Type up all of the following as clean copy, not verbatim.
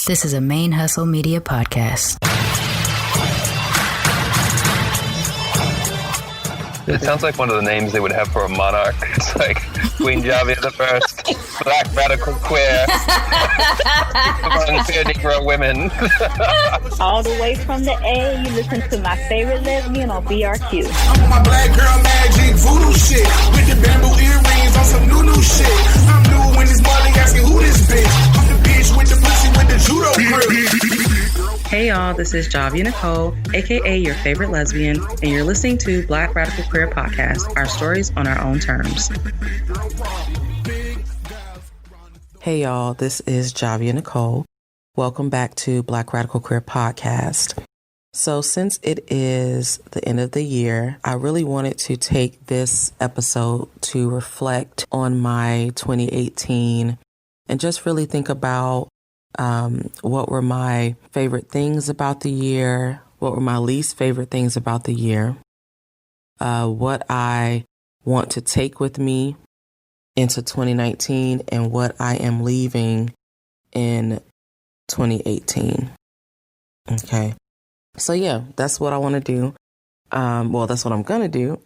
This is a ManeHustle Media podcast. It sounds like one of the names they would have for a monarch. It's like Queen Javia the First, Black Radical Queer, among queer Negro women. All the way from the A, you listen to my favorite lesbian on BRQ. I'm on my black girl magic voodoo shit, with the bamboo earrings on some new shit. I'm new when this Molly asking who this bitch. I'm the bitch with the pussy with the judo grip. Hey y'all, this is Javia Nicole, aka your favorite lesbian, and you're listening to Black Radical Queer Podcast, our stories on our own terms. Hey y'all, this is Javia Nicole. Welcome back to Black Radical Queer Podcast. So since it is the end of the year, I really wanted to take this episode to reflect on my 2018 and just really think about what were my favorite things about the year, what were my least favorite things about the year, what I want to take with me into 2019, and what I am leaving in 2018. Okay. So yeah, that's what I want to do. Well, that's what I'm going to do.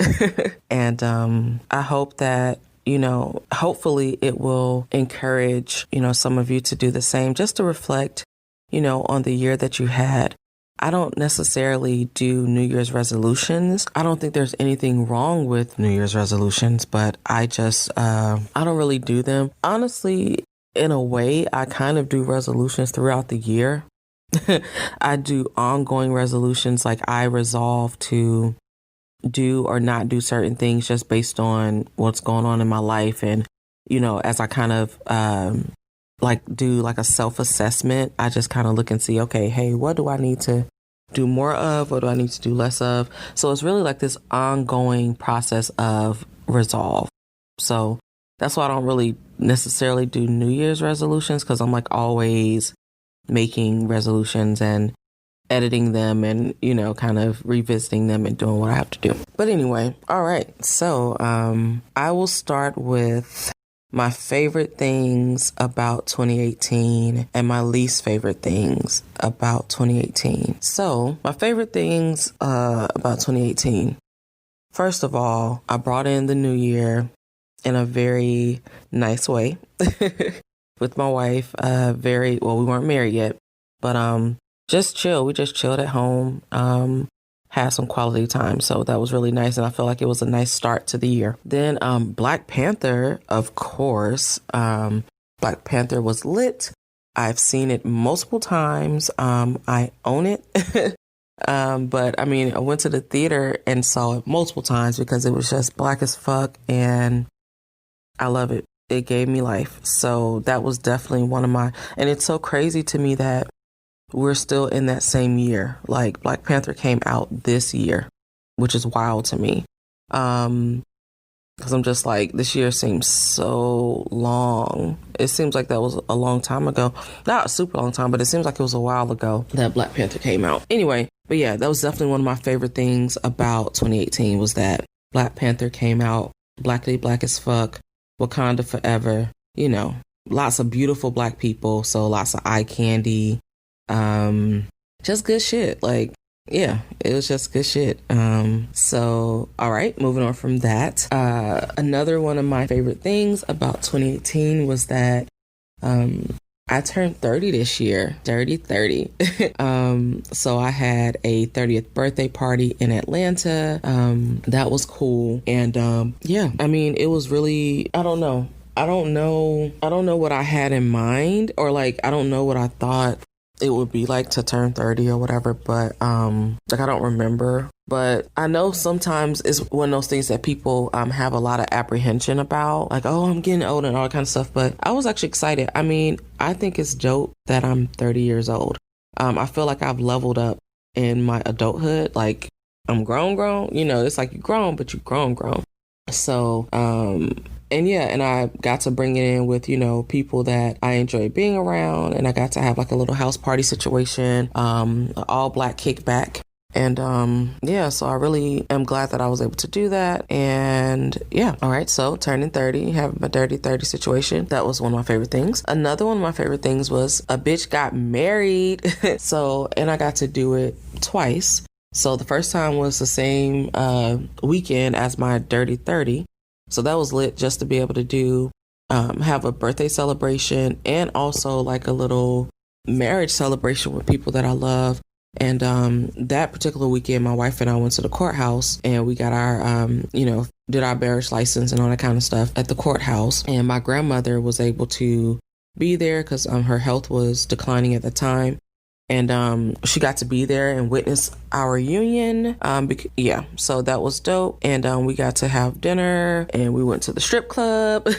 And I hope that, hopefully it will encourage, some of you to do the same, just to reflect, on the year that you had. I don't necessarily do New Year's resolutions. I don't think there's anything wrong with New Year's resolutions, but I just, I don't really do them. Honestly, in a way, I kind of do resolutions throughout the year. I do ongoing resolutions, like I resolve to do or not do certain things just based on what's going on in my life. And, as I kind of do like a self-assessment, I just kind of look and see, okay, hey, what do I need to do more of? What do I need to do less of? So it's really like this ongoing process of resolve. So that's why I don't really necessarily do New Year's resolutions, because I'm like always making resolutions and editing them and, kind of revisiting them and doing what I have to do. But anyway, all right. So I will start with my favorite things about 2018 and my least favorite things about 2018. So my favorite things about 2018. First of all, I brought in the new year in a very nice way with my wife. We weren't married yet, but just chill. We just chilled at home, had some quality time. So that was really nice. And I feel like it was a nice start to the year. Then Black Panther, of course. Black Panther was lit. I've seen it multiple times. I own it. But I mean, I went to the theater and saw it multiple times because it was just black as fuck. And I love it. It gave me life. So that was definitely one of my, and it's so crazy to me that we're still in that same year. Like Black Panther came out this year, which is wild to me. Because I'm just like, this year seems so long. It seems like that was a long time ago. Not a super long time, but it seems like it was a while ago that Black Panther came out. Anyway, but yeah, that was definitely one of my favorite things about 2018 was that Black Panther came out, blackity black as fuck, Wakanda forever, lots of beautiful black people. So lots of eye candy. Just good shit. Like, yeah, it was just good shit. So, all right, moving on from that. Another one of my favorite things about 2018 was that, I turned 30 this year, dirty 30. So I had a 30th birthday party in Atlanta. That was cool. And, yeah, I mean, it was really, I don't know what I had in mind, or like, I don't know what I thought it would be like to turn 30 or whatever, but I don't remember. But I know sometimes it's one of those things that people have a lot of apprehension about, like, oh, I'm getting old and all that kind of stuff. But I was actually excited. I mean, I think it's dope that I'm 30 years old. I feel like I've leveled up in my adulthood. Like, I'm grown. It's like you're grown, but you're grown. So, and yeah, and I got to bring it in with, people that I enjoy being around. And I got to have like a little house party situation, all black kickback. And so I really am glad that I was able to do that. And yeah, all right, so turning 30, having my dirty 30 situation, that was one of my favorite things. Another one of my favorite things was a bitch got married. And I got to do it twice. So the first time was the same weekend as my dirty 30. So that was lit, just to be able to do have a birthday celebration and also like a little marriage celebration with people that I love. And that particular weekend, my wife and I went to the courthouse and we got our, did our marriage license and all that kind of stuff at the courthouse. And my grandmother was able to be there because her health was declining at the time. And she got to be there and witness our union. So that was dope. And we got to have dinner and we went to the strip club.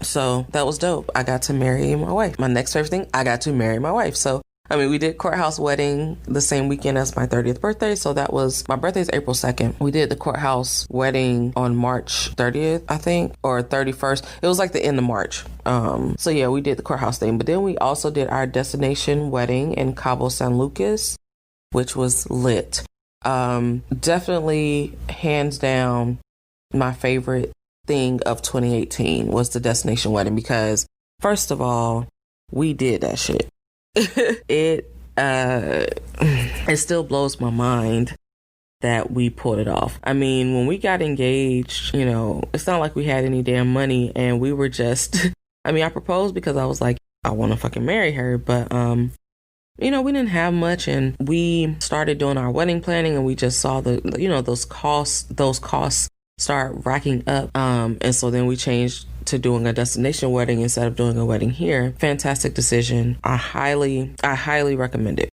So that was dope. I got to marry my wife. My next favorite thing, I got to marry my wife. So we did courthouse wedding the same weekend as my 30th birthday. So that was, my birthday is April 2nd. We did the courthouse wedding on March 30th, I think, or 31st. It was like the end of March. So yeah, we did the courthouse thing. But then we also did our destination wedding in Cabo San Lucas, which was lit. Definitely, hands down, my favorite thing of 2018 was the destination wedding because, first of all, we did that shit. It still blows my mind that we pulled it off. I mean, when we got engaged, it's not like we had any damn money and we were just, I proposed because I was like, I want to fucking marry her. But, we didn't have much and we started doing our wedding planning and we just saw those costs start racking up. And so then we changed to doing a destination wedding instead of doing a wedding here. Fantastic decision. I highly recommend it.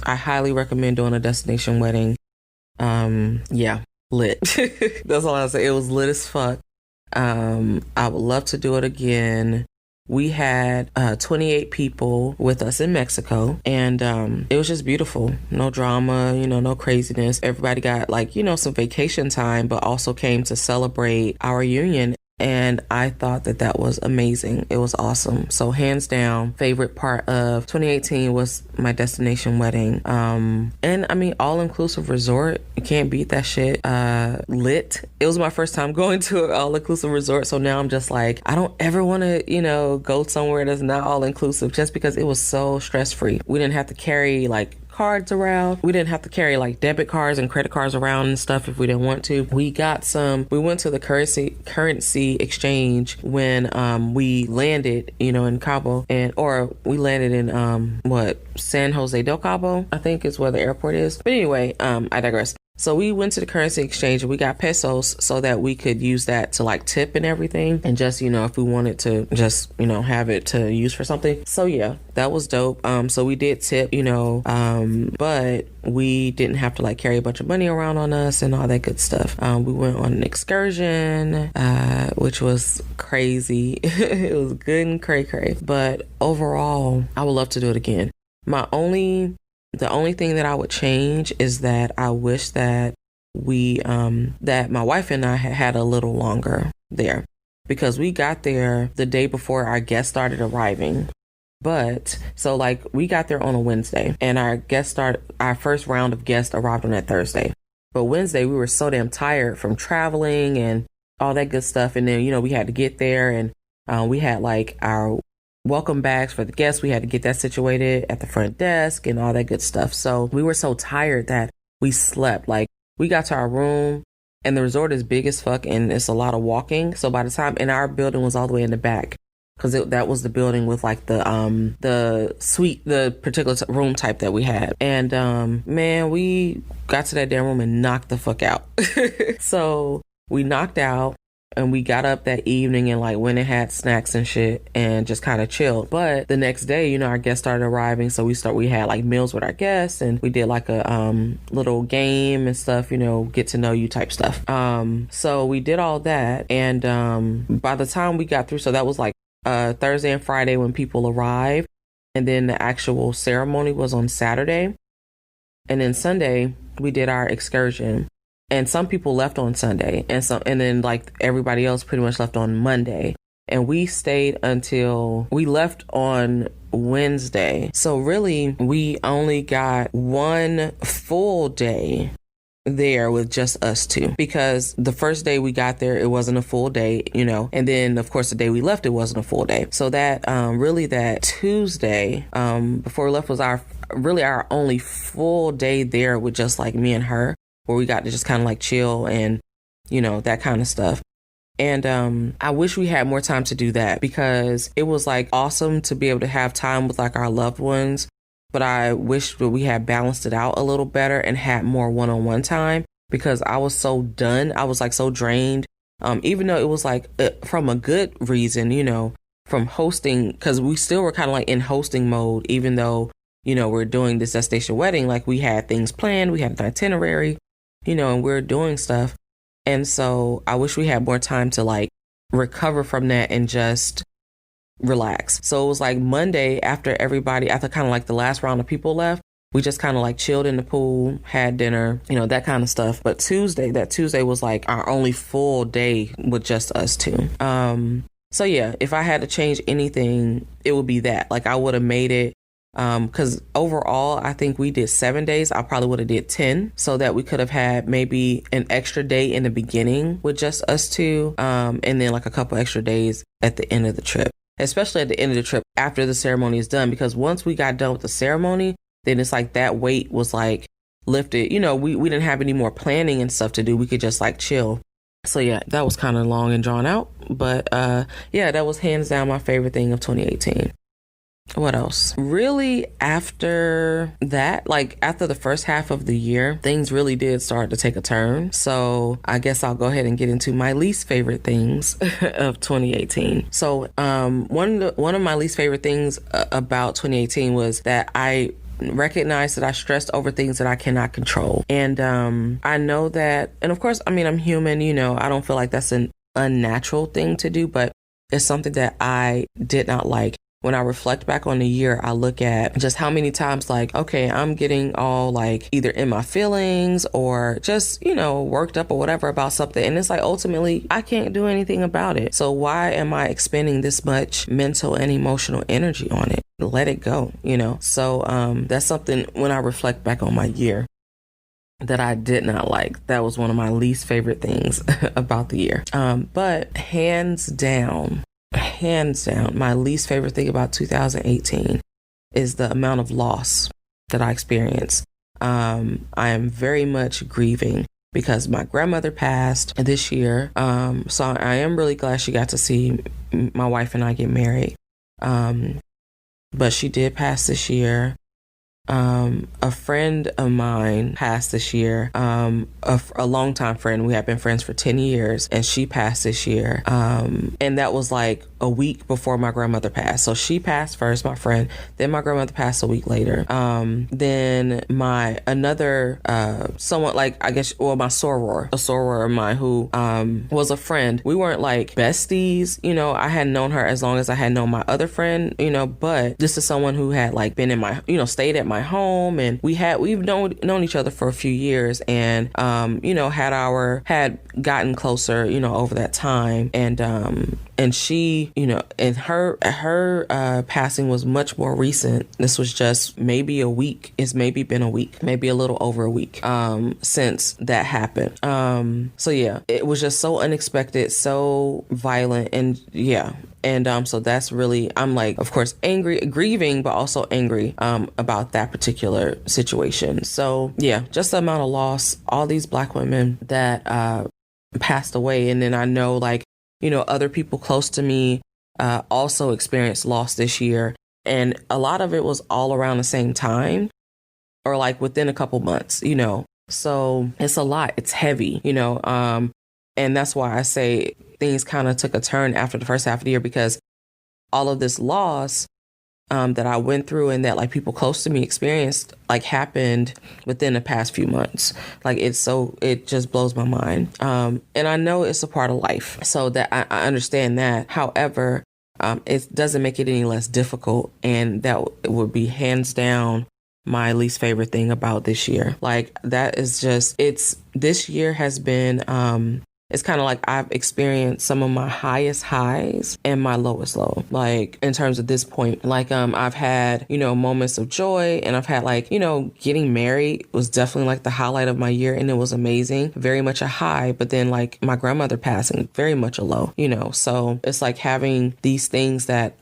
I highly recommend doing a destination wedding. Lit. That's all I'll say. It was lit as fuck. I would love to do it again. We had 28 people with us in Mexico, and it was just beautiful. No drama, no craziness. Everybody got some vacation time, but also came to celebrate our union. And I thought that was amazing. It was awesome. So hands down, favorite part of 2018 was my destination wedding. And all-inclusive resort. You can't beat that shit. Lit. It was my first time going to an all-inclusive resort. So now I'm just like, I don't ever want to, go somewhere that's not all-inclusive just because it was so stress-free. We didn't have to carry cards around. We didn't have to carry debit cards and credit cards around and stuff if we didn't want to. We went to the currency exchange when we landed, in Cabo, or we landed in San Jose del Cabo, I think is where the airport is. But anyway, I digress. So we went to the currency exchange and we got pesos so that we could use that to tip and everything. And just, if we wanted to just, have it to use for something. So yeah, that was dope. So we did tip, but we didn't have to carry a bunch of money around on us and all that good stuff. We went on an excursion, which was crazy. It was good and cray. But overall, I would love to do it again. The only thing that I would change is that I wish that that my wife and I had a little longer there because we got there the day before our guests started arriving. But so we got there on a Wednesday and our first round of guests arrived on that Thursday. But Wednesday we were so damn tired from traveling and all that good stuff. And then, we had to get there and we had our welcome bags for the guests. We had to get that situated at the front desk and all that good stuff. So we were so tired that we slept. We got to our room and the resort is big as fuck and it's a lot of walking. So by the time, and our building was all the way in the back because that was the building with the suite, the particular room type that we had. And man, we got to that damn room and knocked the fuck out. So we knocked out. And we got up that evening and went and had snacks and shit and just kind of chilled. But the next day, our guests started arriving. So we had meals with our guests and we did a little game and stuff, get to know you type stuff. So we did all that. And by the time we got through, so that was Thursday and Friday when people arrived. And then the actual ceremony was on Saturday. And then Sunday, we did our excursion. And some people left on Sunday and then everybody else pretty much left on Monday. and we stayed until we left on Wednesday. So really, we only got one full day there with just us two, because the first day we got there, it wasn't a full day, and then of course the day we left, it wasn't a full day. So that really that Tuesday before we left was our only full day there with just like me and her, where we got to just kind of like chill and that kind of stuff. And I wish we had more time to do that, because it was like awesome to be able to have time with like our loved ones. But I wish that we had balanced it out a little better and had more one-on-one time, because I was so done. I was like so drained, even though it was like from a good reason, from hosting, because we still were kind of like in hosting mode, even though, we're doing this destination wedding. Like we had things planned, we had an itinerary, and we're doing stuff. And so I wish we had more time to like recover from that and just relax. So it was like Monday, after kind of like the last round of people left, we just kind of like chilled in the pool, had dinner, that kind of stuff. But that Tuesday was like our only full day with just us two. So yeah, if I had to change anything, it would be that. Like I would have made it, because overall, I think we did 7 days. I probably would have did 10, so that we could have had maybe an extra day in the beginning with just us two, and then like a couple extra days at the end of the trip. Especially at the end of the trip after the ceremony is done, because once we got done with the ceremony, then it's like that weight was like lifted. We didn't have any more planning and stuff to do. We could just like chill. So yeah, that was kind of long and drawn out, but yeah, that was hands down my favorite thing of 2018. What else? Really, after that, like after the first half of the year, things really did start to take a turn. So I guess I'll go ahead and get into my least favorite things of 2018. So one of my least favorite things about 2018 was that I recognized that I stressed over things that I cannot control. And I know that, and of course, I mean, I'm human, I don't feel like that's an unnatural thing to do, but it's something that I did not like. When I reflect back on the year, I look at just how many times like, okay, I'm getting all like either in my feelings or just, worked up or whatever about something. And it's like, ultimately, I can't do anything about it. So why am I expending this much mental and emotional energy on it? Let it go, So that's something when I reflect back on my year that I did not like. That was one of my least favorite things about the year. But hands down, my least favorite thing about 2018 is the amount of loss that I experienced. I am very much grieving because my grandmother passed this year. So I am really glad she got to see my wife and I get married. But she did pass this year. A friend of mine passed this year, a longtime friend. We have been friends for 10 years, and she passed this year. And that was like a week before my grandmother passed. So she passed first, my friend, then my grandmother passed a week later. Then my another, someone like, I guess, well, my soror, a soror of mine who, was a friend. We weren't like besties, I hadn't known her as long as I had known my other friend, but this is someone who had like been in my, stayed at my home, and we've known each other for a few years, and had gotten closer over that time, and she and her passing was much more recent. This was just maybe a week. It's maybe been a week, maybe a little over a week since that happened. So yeah, it was just so unexpected, so violent, and yeah. And so that's really, I'm like, of course, angry, grieving, but also angry about that particular situation. So yeah, just the amount of loss, all these Black women that passed away. And then I know like, other people close to me also experienced loss this year. And a lot of it was all around the same time or like within a couple months, So it's a lot. It's heavy, and that's why I say things kind of took a turn after the first half of the year, because all of this loss that I went through and that like people close to me experienced like happened within the past few months. Like it just blows my mind. And I know it's a part of life, so that I understand that. However, it doesn't make it any less difficult, and that would be hands down my least favorite thing about this year. Like that is just, this year has been it's kind of like I've experienced some of my highest highs and my lowest low, like in terms of this point. Like I've had, moments of joy, and I've had like, getting married was definitely like the highlight of my year, and it was amazing, very much a high. But then like my grandmother passing, very much a low, so it's like having these things that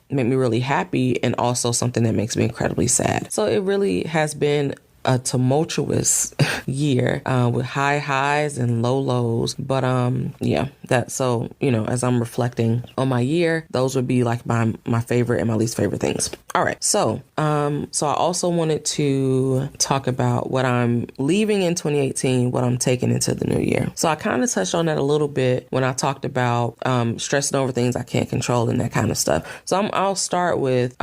make me really happy, and also something that makes me incredibly sad. So it really has been a tumultuous year with high highs and low lows. But as I'm reflecting on my year, those would be like my favorite and my least favorite things. All right. So I also wanted to talk about what I'm leaving in 2018, what I'm taking into the new year. So I kind of touched on that a little bit when I talked about stressing over things I can't control and that kind of stuff. So I'll start with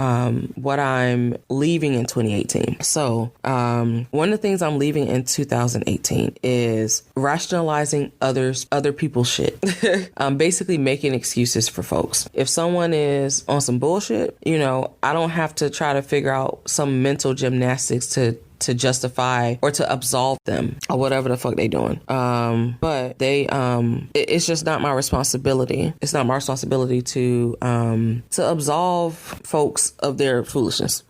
what I'm leaving in 2018. So one of the things I'm leaving in 2018 is rationalizing other people's shit. Basically making excuses for folks. If someone is on some bullshit, I don't have to try to figure out some mental gymnastics to justify or to absolve them or whatever the fuck they doing. But they, it's just not my responsibility. It's not my responsibility to absolve folks of their foolishness.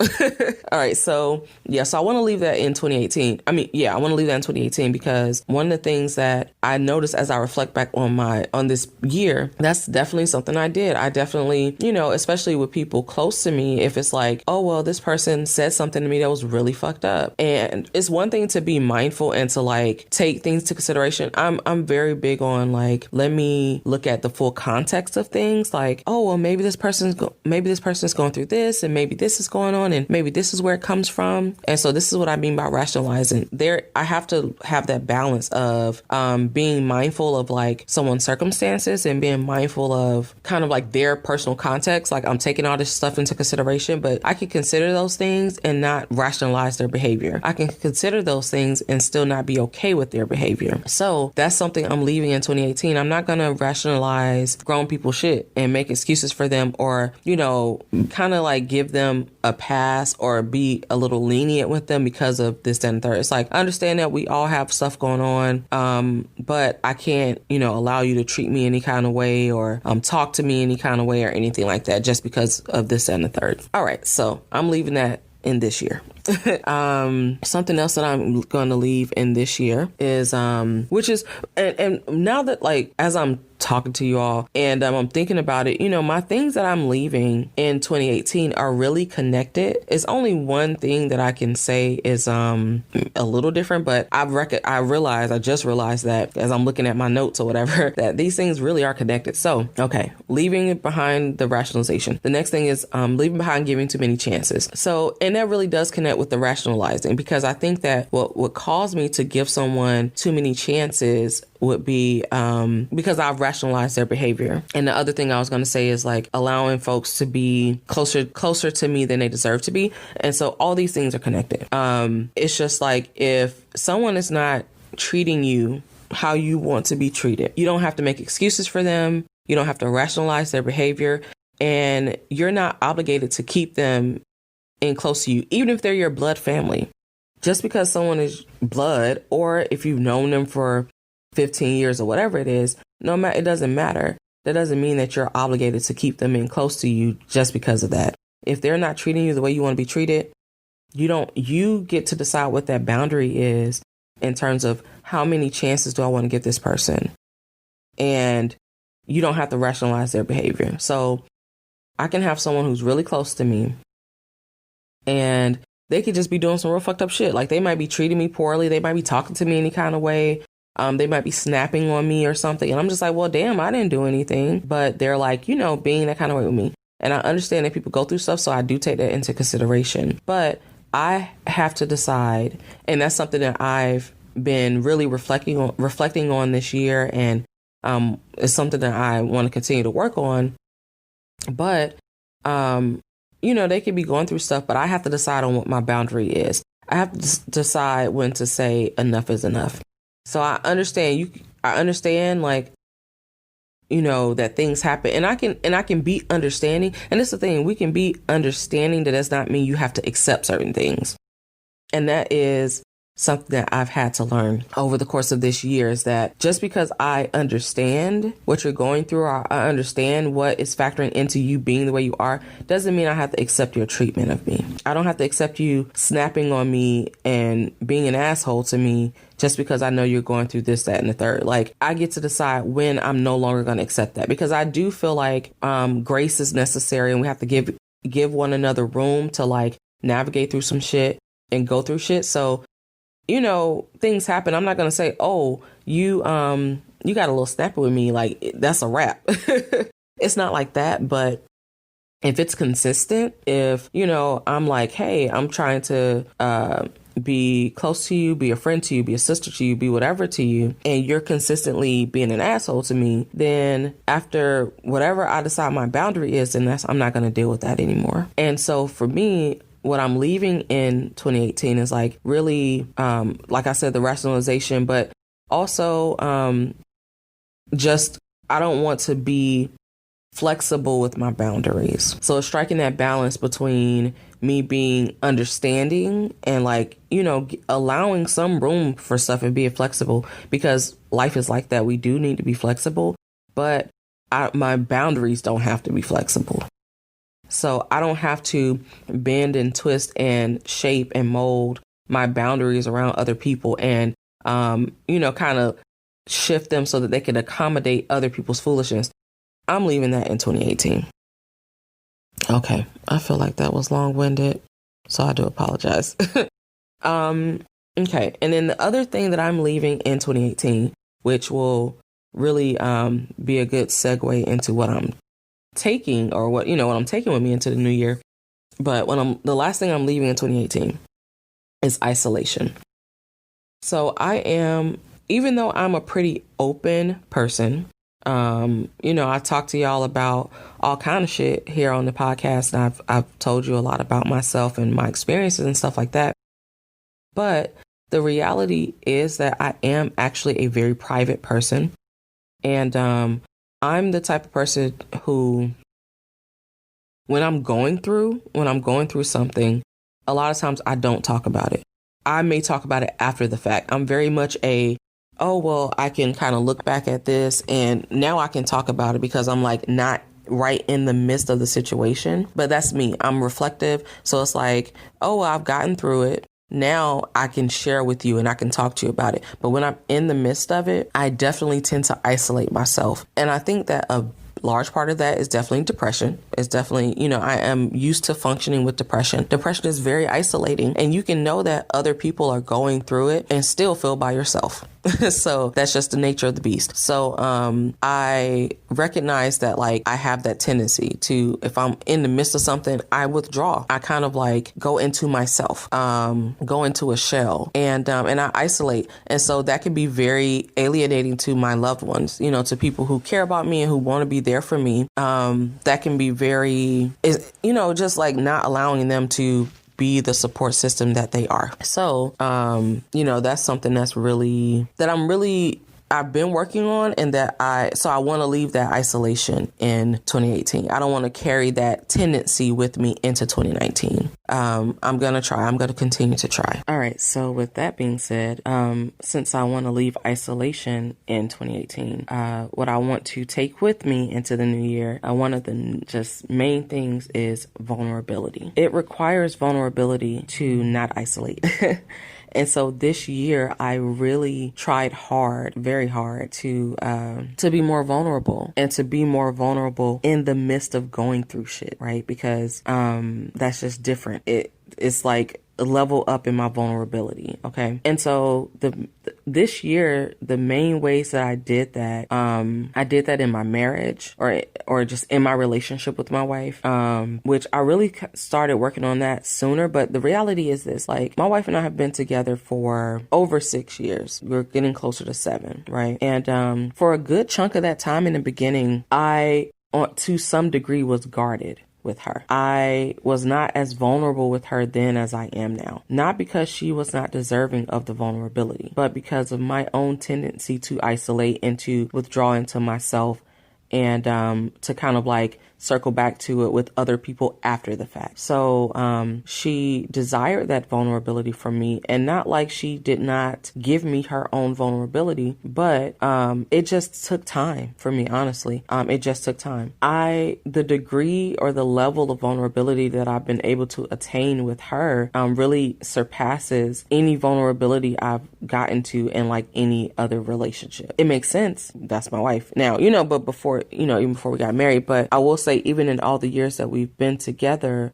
All right. So I want to leave that in 2018. I want to leave that in 2018 because one of the things that I noticed as I reflect back on this year, that's definitely something I did. I definitely, especially with people close to me, if it's like, oh, well, this person said something to me that was really fucked up. And it's one thing to be mindful and to like take things to consideration. I'm very big on like, let me look at the full context of things. Like, oh, well, maybe this person's going through this, and maybe this is going on, and maybe this is where it comes from. And so this is what I mean by rationalizing. I have to have that balance of being mindful of like someone's circumstances and being mindful of kind of like their personal context. Like I'm taking all this stuff into consideration, but I can consider those things and not rationalize their behavior. I can consider those things and still not be okay with their behavior. So that's something I'm leaving in 2018. I'm not going to rationalize grown people shit and make excuses for them, or, kind of like give them a pass or be a little lenient with them because of this, that, and third. It's like, I understand that we all have stuff going on, but I can't, allow you to treat me any kind of way or talk to me any kind of way or anything like that just because of this, that, and the third. All right. So I'm leaving that in this year. Something else that I'm going to leave in this year is, which is, and now that like, as I'm talking to you all and I'm thinking about it, my things that I'm leaving in 2018 are really connected. It's only one thing that I can say is a little different, but I just realized that as I'm looking at my notes or whatever, that these things really are connected. So, okay, leaving behind the rationalization. The next thing is leaving behind giving too many chances. So, and that really does connect with the rationalizing, because I think that what would cause me to give someone too many chances would be because I've rationalized their behavior. And the other thing I was going to say is like allowing folks to be closer to me than they deserve to be. And so all these things are connected. It's just like if someone is not treating you how you want to be treated, you don't have to make excuses for them. You don't have to rationalize their behavior, and you're not obligated to keep them in close to you, even if they're your blood family. Just because someone is blood, or if you've known them for 15 years or whatever it is, it doesn't matter. That doesn't mean that you're obligated to keep them in close to you just because of that. If they're not treating you the way you want to be treated, you get to decide what that boundary is in terms of how many chances do I want to give this person. And you don't have to rationalize their behavior. So I can have someone who's really close to me, and they could just be doing some real fucked up shit. Like they might be treating me poorly. They might be talking to me any kind of way. They might be snapping on me or something. And I'm just like, well, damn, I didn't do anything. But they're like, being that kind of way with me. And I understand that people go through stuff. So I do take that into consideration. But I have to decide. And that's something that I've been really reflecting on this year. And it's something that I want to continue to work on. But, they could be going through stuff, but I have to decide on what my boundary is. I have to decide when to say enough is enough. So I understand like, that things happen, and I can be understanding. And that's the thing, we can be understanding. That does not mean you have to accept certain things. And that is something that I've had to learn over the course of this year is that just because I understand what you're going through, or I understand what is factoring into you being the way you are, doesn't mean I have to accept your treatment of me. I don't have to accept you snapping on me and being an asshole to me just because I know you're going through this, that, and the third. Like, I get to decide when I'm no longer going to accept that, because I do feel like grace is necessary, and we have to give one another room to like navigate through some shit and go through shit. So, you know, things happen. I'm not going to say, oh, you got a little snappy with me, like that's a wrap. It's not like that. But if it's consistent, if, you know, I'm like, hey, I'm trying to be close to you, be a friend to you, be a sister to you, be whatever to you, and you're consistently being an asshole to me, then after whatever I decide my boundary is, then I'm not going to deal with that anymore. And so for me, what I'm leaving in 2018 is like really, like I said, the rationalization, but also just I don't want to be flexible with my boundaries. So it's striking that balance between me being understanding and like, you know, allowing some room for stuff and being flexible, because life is like that. We do need to be flexible, but my boundaries don't have to be flexible. So I don't have to bend and twist and shape and mold my boundaries around other people and, you know, kind of shift them so that they can accommodate other people's foolishness. I'm leaving that in 2018. Okay. I feel like that was long-winded, so I do apologize. Okay. And then the other thing that I'm leaving in 2018, which will really be a good segue into what I'm taking, or what I'm taking with me into the new year. But the last thing I'm leaving in 2018 is isolation. So even though I'm a pretty open person, you know, I talk to y'all about all kind of shit here on the podcast, and I've told you a lot about myself and my experiences and stuff like that. But the reality is that I am actually a very private person. And I'm the type of person who, when I'm going through something, a lot of times I don't talk about it. I may talk about it after the fact. I'm very much oh, well, I can kind of look back at this and now I can talk about it because I'm like not right in the midst of the situation. But that's me. I'm reflective. So it's like, oh, well, I've gotten through it. Now I can share with you and I can talk to you about it. But when I'm in the midst of it, I definitely tend to isolate myself. And I think that a large part of that is definitely depression. It's definitely, you know, I am used to functioning with depression. Depression is very isolating, and you can know that other people are going through it and still feel by yourself. So that's just the nature of the beast. So I recognize that like I have that tendency to, if I'm in the midst of something, I withdraw. I kind of like go into myself, go into a shell, and I isolate. And so that can be very alienating to my loved ones, you know, to people who care about me and who want to be there for me. That can be very, you know, just like not allowing them to be the support system that they are. So, you know, that's something I've been working on, and I want to leave that isolation in 2018. I don't want to carry that tendency with me into 2019. I'm going to continue to try. All right. So with that being said, since I want to leave isolation in 2018, what I want to take with me into the new year, one of the just main things is vulnerability. It requires vulnerability to not isolate. And so this year, I really tried hard, very hard to be more vulnerable, and to be more vulnerable in the midst of going through shit, right? Because that's just different. It's like a level up in my vulnerability, okay? And so this year, the main ways that I did that in my marriage or just in my relationship with my wife, which I really started working on that sooner. But the reality is this, like, my wife and I have been together for over 6 years. We're getting closer to 7, right? And for a good chunk of that time in the beginning, I, to some degree, was guarded with her. I was not as vulnerable with her then as I am now. Not because she was not deserving of the vulnerability, but because of my own tendency to isolate and to withdraw into myself, and to kind of like circle back to it with other people after the fact. So she desired that vulnerability from me, and not like she did not give me her own vulnerability, but it just took time for me, honestly. It just took time. The degree or the level of vulnerability that I've been able to attain with her really surpasses any vulnerability I've gotten to in like any other relationship. It makes sense. That's my wife now, but before, even before we got married. But I will say, even in all the years that we've been together,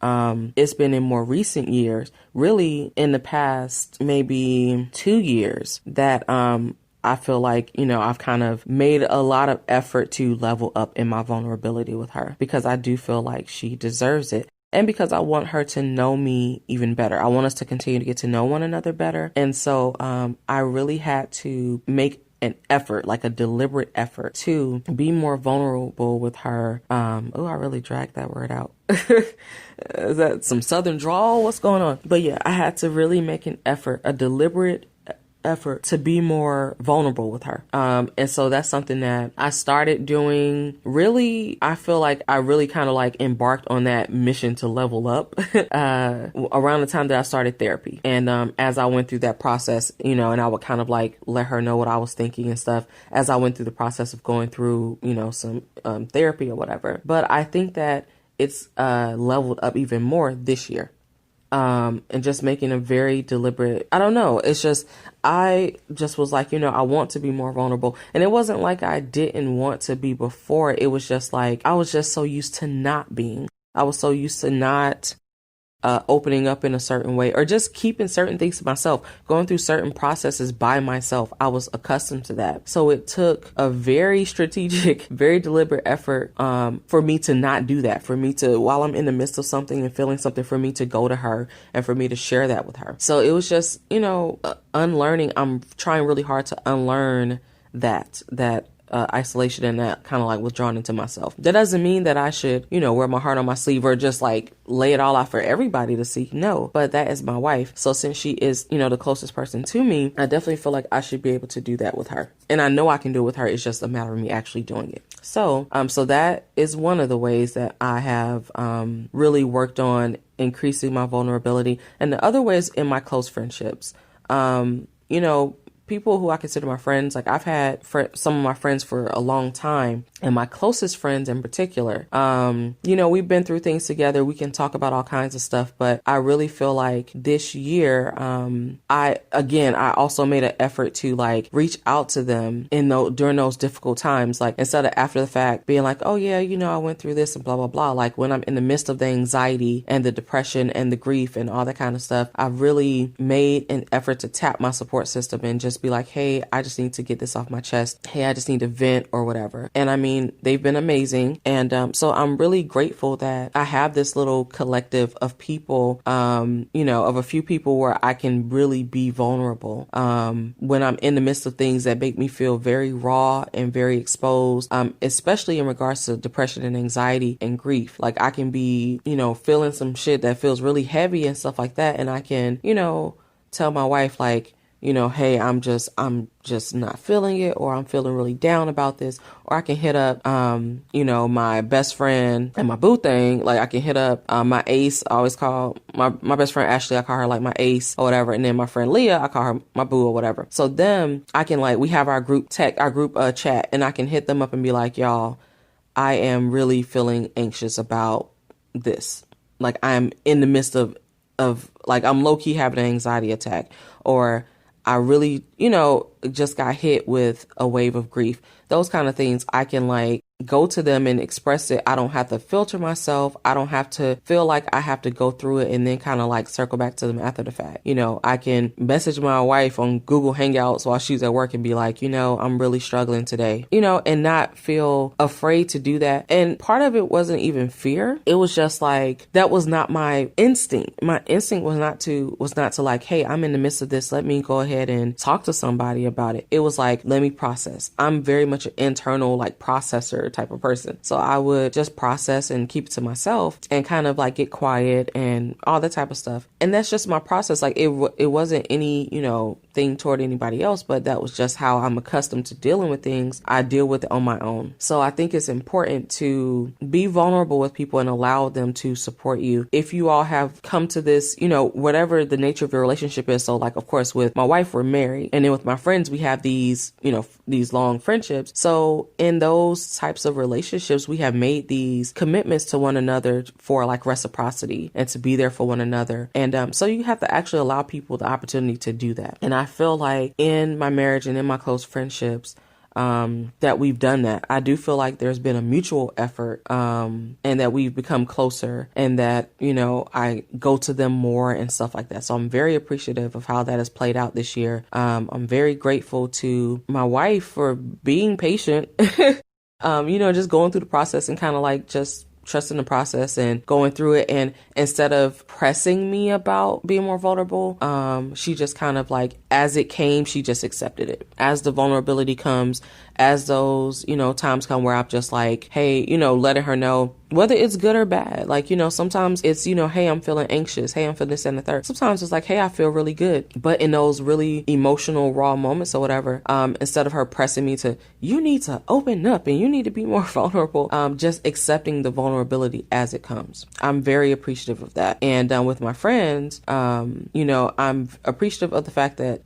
it's been in more recent years, really in the past maybe 2 years, that I feel like, I've kind of made a lot of effort to level up in my vulnerability with her, because I do feel like she deserves it. And because I want her to know me even better. I want us to continue to get to know one another better. And so I really had to make an effort, like a deliberate effort, to be more vulnerable with her. I really dragged that word out. Is that some Southern drawl? What's going on? But yeah, I had to really make an effort, a deliberate effort, to be more vulnerable with her. And so that's something that I started doing. Really, I feel like I really kind of like embarked on that mission to level up around the time that I started therapy. And as I went through that process, and I would kind of like let her know what I was thinking and stuff as I went through the process of going through, some therapy or whatever. But I think that it's leveled up even more this year. And just making a very deliberate, I don't know. It's just, I just was like, I want to be more vulnerable. And it wasn't like I didn't want to be before. It was just like, I was just so used to not being. I was so used to not opening up in a certain way, or just keeping certain things to myself, going through certain processes by myself. I was accustomed to that. So it took a very strategic, very deliberate effort for me to not do that, for me to, while I'm in the midst of something and feeling something, for me to go to her and for me to share that with her. So it was just, unlearning. I'm trying really hard to unlearn that isolation and that kind of like withdrawn into myself. That doesn't mean that I should, wear my heart on my sleeve or just like lay it all out for everybody to see. No, but that is my wife. So since she is, the closest person to me, I definitely feel like I should be able to do that with her. And I know I can do it with her. It's just a matter of me actually doing it. So that is one of the ways that I have really worked on increasing my vulnerability. And the other ways in my close friendships, people who I consider my friends, like I've had some of my friends for a long time, and my closest friends in particular, we've been through things together. We can talk about all kinds of stuff, but I really feel like this year, I also made an effort to like reach out to them during those difficult times, like instead of after the fact being like, oh yeah, I went through this and blah, blah, blah. Like when I'm in the midst of the anxiety and the depression and the grief and all that kind of stuff, I've really made an effort to tap my support system and just be like, hey, I just need to get this off my chest. Hey, I just need to vent or whatever. And I mean, they've been amazing. And so I'm really grateful that I have this little collective of people, of a few people where I can really be vulnerable when I'm in the midst of things that make me feel very raw and very exposed, especially in regards to depression and anxiety and grief. Like I can be, feeling some shit that feels really heavy and stuff like that. And I can, tell my wife like, hey, I'm just not feeling it, or I'm feeling really down about this. Or I can hit up, my best friend and my boo thing. Like I can hit up my ace. I always call my best friend Ashley, I call her like my ace or whatever. And then my friend Leah, I call her my boo or whatever. So them, I can like, we have our group chat, and I can hit them up and be like, y'all, I am really feeling anxious about this. Like I'm in the midst of like, I'm low key having an anxiety attack, or I really, just got hit with a wave of grief. Those kind of things, I can like go to them and express it. I don't have to filter myself. I don't have to feel like I have to go through it and then kind of like circle back to them after the fact. I can message my wife on Google Hangouts while she's at work and be like, I'm really struggling today, and not feel afraid to do that. And part of it wasn't even fear. It was just like, that was not my instinct. My instinct was not to like, hey, I'm in the midst of this. Let me go ahead and talk to somebody about it. It was like, let me process. I'm very much an internal like processor type of person. So I would just process and keep it to myself and kind of like get quiet and all that type of stuff. And that's just my process. Like it wasn't any, thing toward anybody else, but that was just how I'm accustomed to dealing with things. I deal with it on my own. So I think it's important to be vulnerable with people and allow them to support you. If you all have come to this, whatever the nature of your relationship is. So like, of course, with my wife, we're married. And then with my friends, we have these long friendships. So in those types of relationships, we have made these commitments to one another for like reciprocity and to be there for one another. And so you have to actually allow people the opportunity to do that. And I feel like in my marriage and in my close friendships, that we've done that. I do feel like there's been a mutual effort, and that we've become closer, and that, I go to them more and stuff like that. So I'm very appreciative of how that has played out this year. I'm very grateful to my wife for being patient, just going through the process and kind of like just trusting the process and going through it. And instead of pressing me about being more vulnerable, she just kind of like, as it came, she just accepted it. As the vulnerability comes, as those, times come where I'm just like, hey, letting her know whether it's good or bad. Like, sometimes it's, hey, I'm feeling anxious. Hey, I'm feeling this and the third. Sometimes it's like, hey, I feel really good. But in those really emotional, raw moments or whatever, instead of her pressing me to, you need to open up and you need to be more vulnerable, just accepting the vulnerability as it comes. I'm very appreciative of that. And with my friends, I'm appreciative of the fact that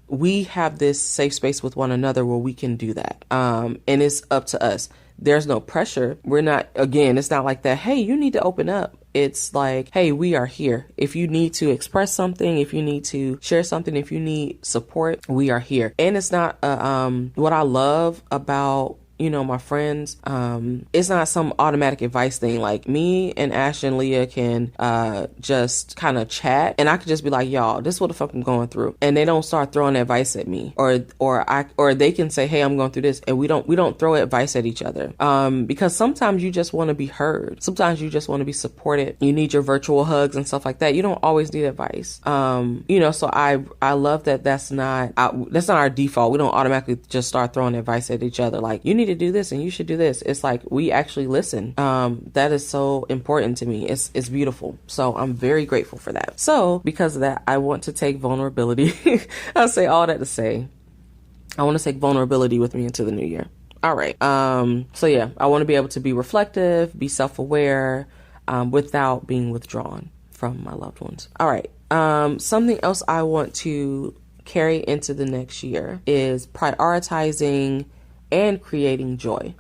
we have this safe space with one another where we can do that. And it's up to us. There's no pressure. It's not like that, hey, you need to open up. It's like, hey, we are here. If you need to express something, if you need to share something, if you need support, we are here. And it's not what I love about my friends, it's not some automatic advice thing. Like me and Ash and Leah can just kind of chat, and I could just be like, y'all, this is what the fuck I'm going through, and they don't start throwing advice at me, or they can say, hey, I'm going through this, and we don't throw advice at each other, because sometimes you just want to be heard. Sometimes you just want to be supported. You need your virtual hugs and stuff like that. You don't always need advice. So I love that that's not our default. We don't automatically just start throwing advice at each other. Like, you need to do this and you should do this. It's like we actually listen. That is so important to me. It's beautiful. So I'm very grateful for that. So because of that, I want to take vulnerability. I'll say all that to say, I want to take vulnerability with me into the new year. All right. So yeah, I want to be able to be reflective, be self-aware, without being withdrawn from my loved ones. All right. Something else I want to carry into the next year is prioritizing and creating joy.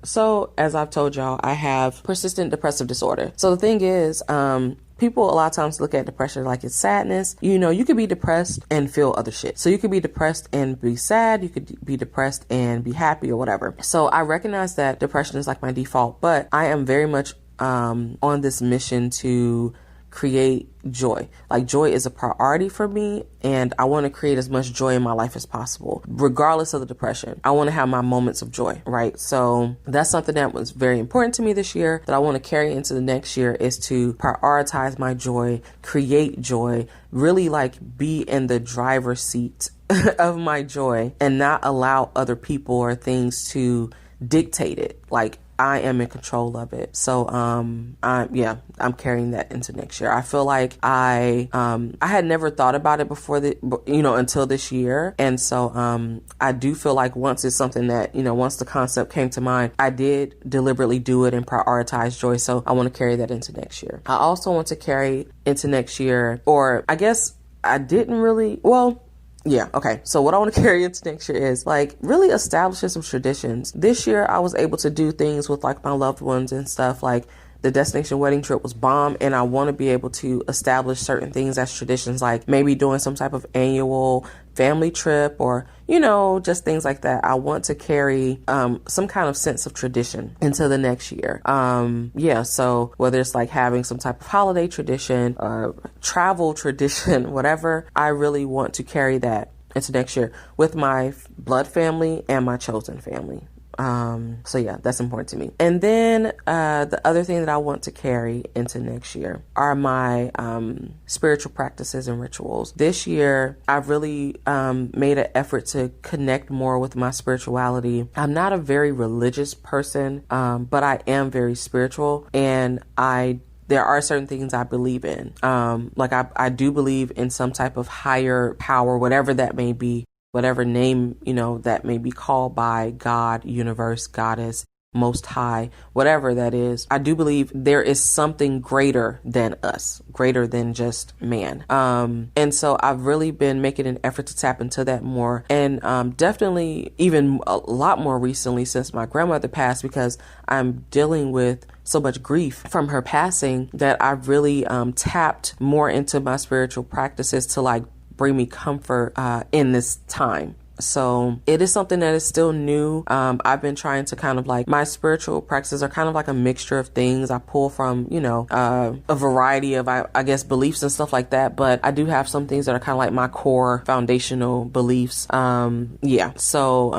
So as I've told y'all, I have persistent depressive disorder. So the thing is, people a lot of times look at depression like it's sadness. You could be depressed and feel other shit. So you could be depressed and be sad. You could be depressed and be happy or whatever. So I recognize that depression is like my default, but I am very much on this mission to create joy. Like, joy is a priority for me, and I want to create as much joy in my life as possible, regardless of the depression. I want to have my moments of joy, right? So that's something that was very important to me this year that I want to carry into the next year, is to prioritize my joy, create joy, really like be in the driver's seat of my joy and not allow other people or things to dictate it. Like, I am in control of it. So, I'm carrying that into next year. I feel like I had never thought about it before until this year. And so, I do feel like once it's something that, once the concept came to mind, I did deliberately do it and prioritize joy. So I want to carry that into next year. I also want to carry into next year, or I guess I didn't really, yeah. Okay. So what I want to carry into next year is like really establishing some traditions. This year I was able to do things with like my loved ones and stuff. Like, the destination wedding trip was bomb, and I want to be able to establish certain things as traditions, like maybe doing some type of annual family trip or, just things like that. I want to carry some kind of sense of tradition into the next year. So whether it's like having some type of holiday tradition, travel tradition, whatever, I really want to carry that into next year with my blood family and my chosen family. So yeah, that's important to me. And then the other thing that I want to carry into next year are my spiritual practices and rituals. This year, I've really made an effort to connect more with my spirituality. I'm not a very religious person, but I am very spiritual, and I there are certain things I believe in. Like I do believe in some type of higher power, whatever that may be, whatever name, that may be called by God, universe, goddess, most high, whatever that is. I do believe there is something greater than us, greater than just man. And so I've really been making an effort to tap into that more, and definitely even a lot more recently since my grandmother passed, because I'm dealing with so much grief from her passing that I've really tapped more into my spiritual practices to like bring me comfort in this time. So it is something that is still new. I've been trying to kind of like, my spiritual practices are kind of like a mixture of things. I pull from, a variety of, I guess, beliefs and stuff like that. But I do have some things that are kind of like my core foundational beliefs. So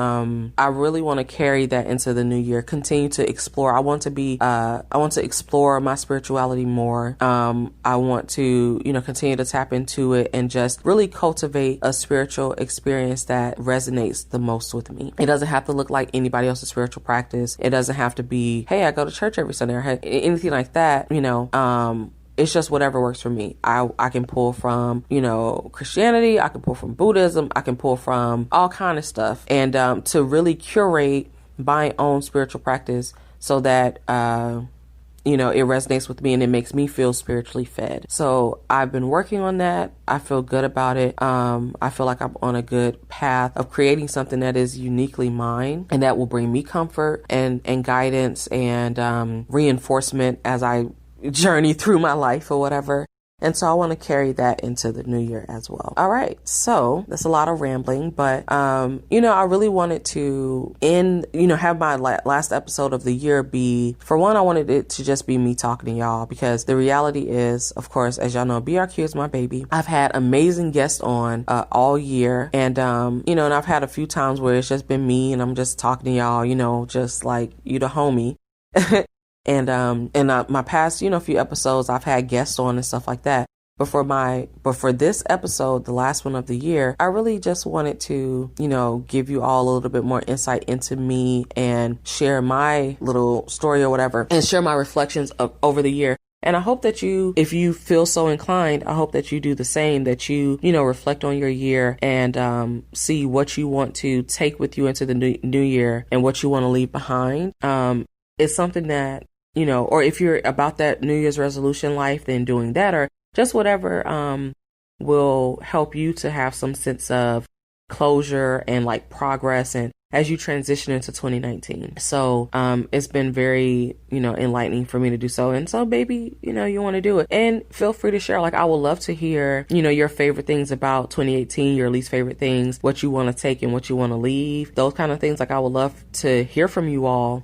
I really want to carry that into the new year, continue to explore. I want to explore my spirituality more. I want to, continue to tap into it and just really cultivate a spiritual experience that resonates the most with me. It doesn't have to look like anybody else's spiritual practice. It doesn't have to be, hey, I go to church every Sunday, or anything like that. It's just whatever works for me. I can pull from, Christianity. I can pull from Buddhism. I can pull from all kind of stuff, and to really curate my own spiritual practice so that it resonates with me and it makes me feel spiritually fed. So I've been working on that. I feel good about it. I feel like I'm on a good path of creating something that is uniquely mine and that will bring me comfort and guidance and reinforcement as I journey through my life or whatever. And so I want to carry that into the new year as well. All right. So that's a lot of rambling, but, I really wanted to have my last episode of the year be, for one, I wanted it to just be me talking to y'all, because the reality is, of course, as y'all know, BRQ is my baby. I've had amazing guests on all year. And, and I've had a few times where it's just been me and I'm just talking to y'all, just like you the homie. And my past, few episodes, I've had guests on and stuff like that. But for this episode, the last one of the year, I really just wanted to, give you all a little bit more insight into me and share my little story or whatever, and share my reflections over the year. And I hope that if you feel so inclined, I hope that you do the same, that you reflect on your year and see what you want to take with you into the new year and what you want to leave behind. It's something that, or if you're about that New Year's resolution life, then doing that, or just whatever will help you to have some sense of closure and like progress and as you transition into 2019. So it's been very, enlightening for me to do so. And so, baby, you want to do it. And feel free to share. Like, I would love to hear, your favorite things about 2018, your least favorite things, what you want to take and what you want to leave. Those kind of things. Like, I would love to hear from you all,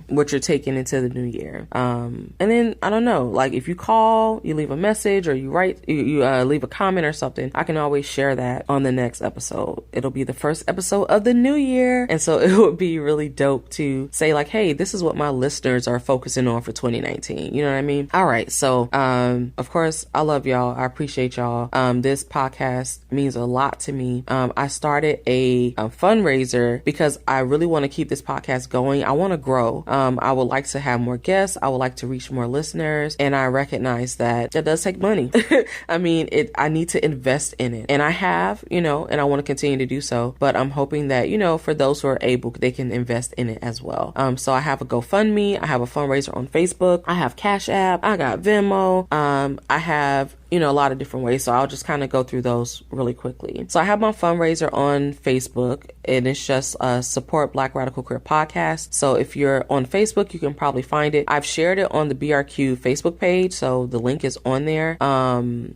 what you're taking into the new year. And then, I don't know, like if you call, you leave a message, or you write, you leave a comment or something, I can always share that on the next episode. It'll be the first episode of the new year. And so it would be really dope to say like, hey, this is what my listeners are focusing on for 2019. You know what I mean? All right. So, of course, I love y'all. I appreciate y'all. This podcast means a lot to me. I started a fundraiser because I really want to keep this podcast going. I want to grow. I would like to have more guests. I would like to reach more listeners. And I recognize that it does take money. I mean, I need to invest in it. And I have, and I want to continue to do so. But I'm hoping that, for those who are able, they can invest in it as well. So I have a GoFundMe. I have a fundraiser on Facebook. I have Cash App. I got Venmo. I have, a lot of different ways. So I'll just kind of go through those really quickly. So I have my fundraiser on Facebook, and it's just Support Black Radical Queer Podcast. So if you're on Facebook, you can probably find it. I've shared it on the BRQ Facebook page, so the link is on there.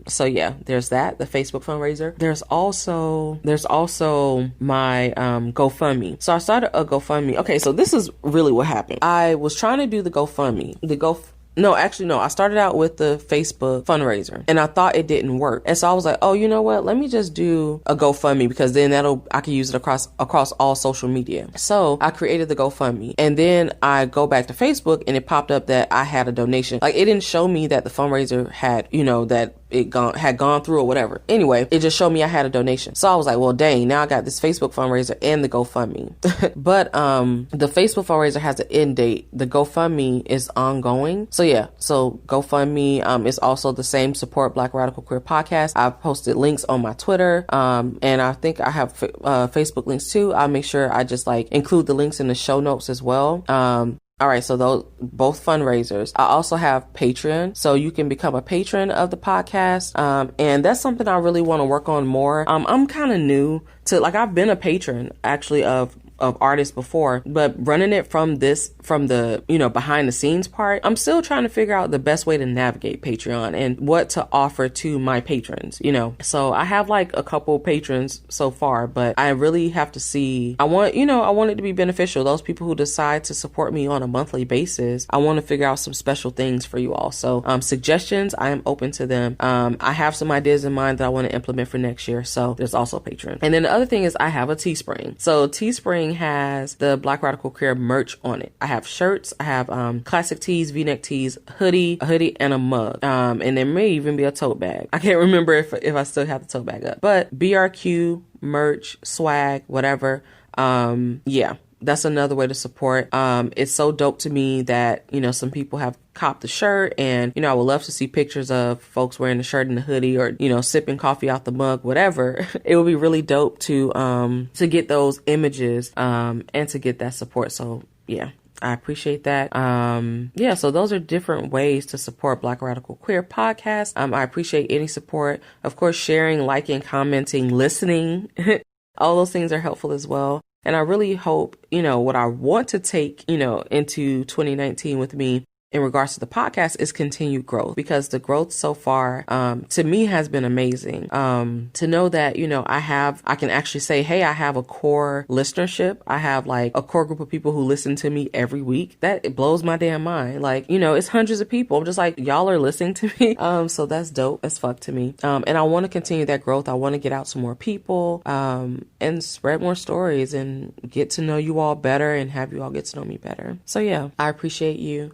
So yeah, there's that, the Facebook fundraiser. There's also my GoFundMe. So I started a GoFundMe. Okay, so this is really what happened. I was trying to do the GoFundMe. No, I started out with the Facebook fundraiser and I thought it didn't work. And so I was like, oh, you know what? Let me just do a GoFundMe, because then I can use it across all social media. So I created the GoFundMe, and then I go back to Facebook and it popped up that I had a donation. Like, it didn't show me that the fundraiser had, that it had gone through or whatever. Anyway, it just showed me I had a donation. So I was like, well, dang, now I got this Facebook fundraiser and the GoFundMe. But the Facebook fundraiser has an end date. The GoFundMe is ongoing. So yeah, so GoFundMe is also the same Support Black Radical Queer Podcast. I've posted links on my Twitter, and I think I have Facebook links too. I'll make sure I just like include the links in the show notes as well. All right, so those both fundraisers. I also have Patreon, so you can become a patron of the podcast, and that's something I really want to work on more. I'm kind of new to, like, I've been a patron actually of artists before, but running it from the, you know, behind the scenes part, I'm still trying to figure out the best way to navigate Patreon and what to offer to my patrons, you know. So I have like a couple patrons so far, but I really have to see, I want it to be beneficial. Those people who decide to support me on a monthly basis, I want to figure out some special things for you all. So suggestions, I am open to them. I have some ideas in mind that I want to implement for next year. So there's also Patreon. And then the other thing is I have a Teespring. So Teespring has the Black Radical Queer merch on it. I have shirts, I have classic tees, v-neck tees, a hoodie, and a mug. And there may even be a tote bag. I can't remember if I still have the tote bag up. But BRQ, merch, swag, whatever. Yeah. That's another way to support. It's so dope to me that, you know, some people have copped the shirt, and, you know, I would love to see pictures of folks wearing the shirt and the hoodie, or, you know, sipping coffee out the mug, whatever. It would be really dope to get those images, and to get that support. So yeah, I appreciate that. Yeah, so those are different ways to support Black Radical Queer Podcast. I appreciate any support. Of course, sharing, liking, commenting, listening. All those things are helpful as well. And I really hope, you know, what I want to take, you know, into 2019 with me in regards to the podcast is continued growth, because the growth so far, to me has been amazing. To know that, you know, I can actually say, hey, I have a core listenership. I have like a core group of people who listen to me every week. That it blows my damn mind. Like, you know, it's hundreds of people. I'm just like, y'all are listening to me. So that's dope as fuck to me. And I want to continue that growth. I want to get out to more people, and spread more stories and get to know you all better and have you all get to know me better. So yeah, I appreciate you.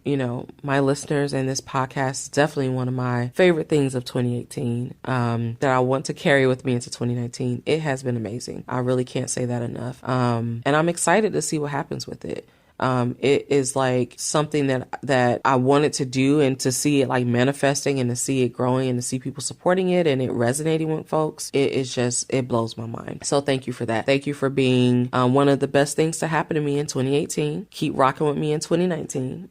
You know, my listeners, and this podcast is definitely one of my favorite things of 2018, that I want to carry with me into 2019. It has been amazing. I really can't say that enough. And I'm excited to see what happens with it. It is like something that I wanted to do, and to see it like manifesting, and to see it growing, and to see people supporting it and it resonating with folks. It blows my mind. So thank you for that. Thank you for being one of the best things to happen to me in 2018. Keep rocking with me in 2019.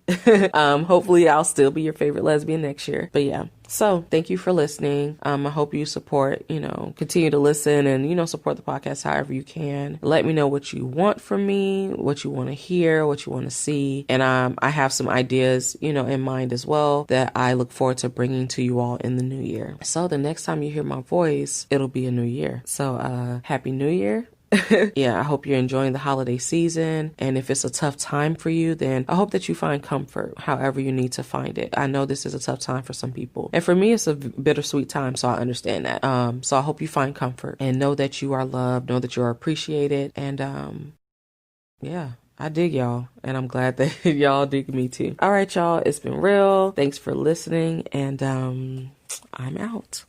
Hopefully I'll still be your favorite lesbian next year. But yeah. So thank you for listening. I hope you support, you know, continue to listen and, you know, support the podcast however you can. Let me know what you want from me, what you want to hear, what you want to see. And I have some ideas, you know, in mind as well that I look forward to bringing to you all in the new year. So the next time you hear my voice, it'll be a new year. So Happy New Year. Yeah, I hope you're enjoying the holiday season. And if it's a tough time for you, then I hope that you find comfort however you need to find it. I know this is a tough time for some people. And for me, it's a bittersweet time, so I understand that. So I hope you find comfort and know that you are loved, know that you are appreciated. And yeah, I dig y'all. And I'm glad that y'all dig me too. All right, y'all. It's been real. Thanks for listening. And I'm out.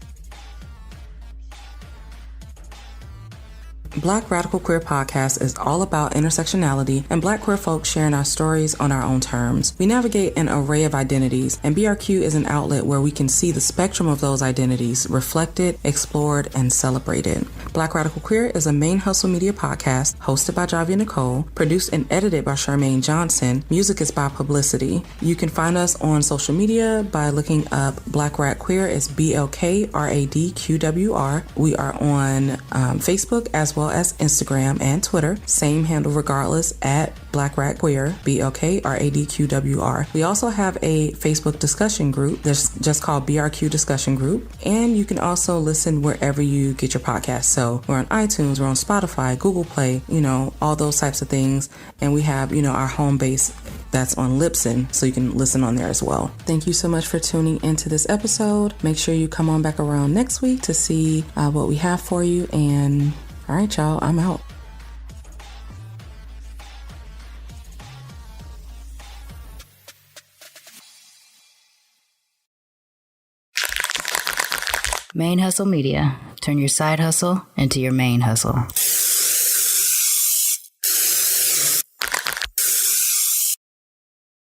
Black Radical Queer Podcast is all about intersectionality and Black queer folks sharing our stories on our own terms. We navigate an array of identities, and BRQ is an outlet where we can see the spectrum of those identities reflected, explored, and celebrated. Black Radical Queer is a ManeHustle Media podcast hosted by Javia Nicole, produced and edited by Charmaine Johnson. Music is by Publicity. You can find us on social media by looking up Black Rad Queer. It's BLK RAD QWR. We are on Facebook as well as Instagram and Twitter. Same handle regardless, at Black Rad Queer, BLK RAD QWR. We also have a Facebook discussion group that's just called BRQ Discussion Group. And you can also listen wherever you get your podcasts. So we're on iTunes, we're on Spotify, Google Play, you know, all those types of things. And we have, you know, our home base that's on Libsyn, so you can listen on there as well. Thank you so much for tuning into this episode. Make sure you come on back around next week to see what we have for you. And all right, y'all, I'm out. ManeHustle Media. Turn your side hustle into your main hustle.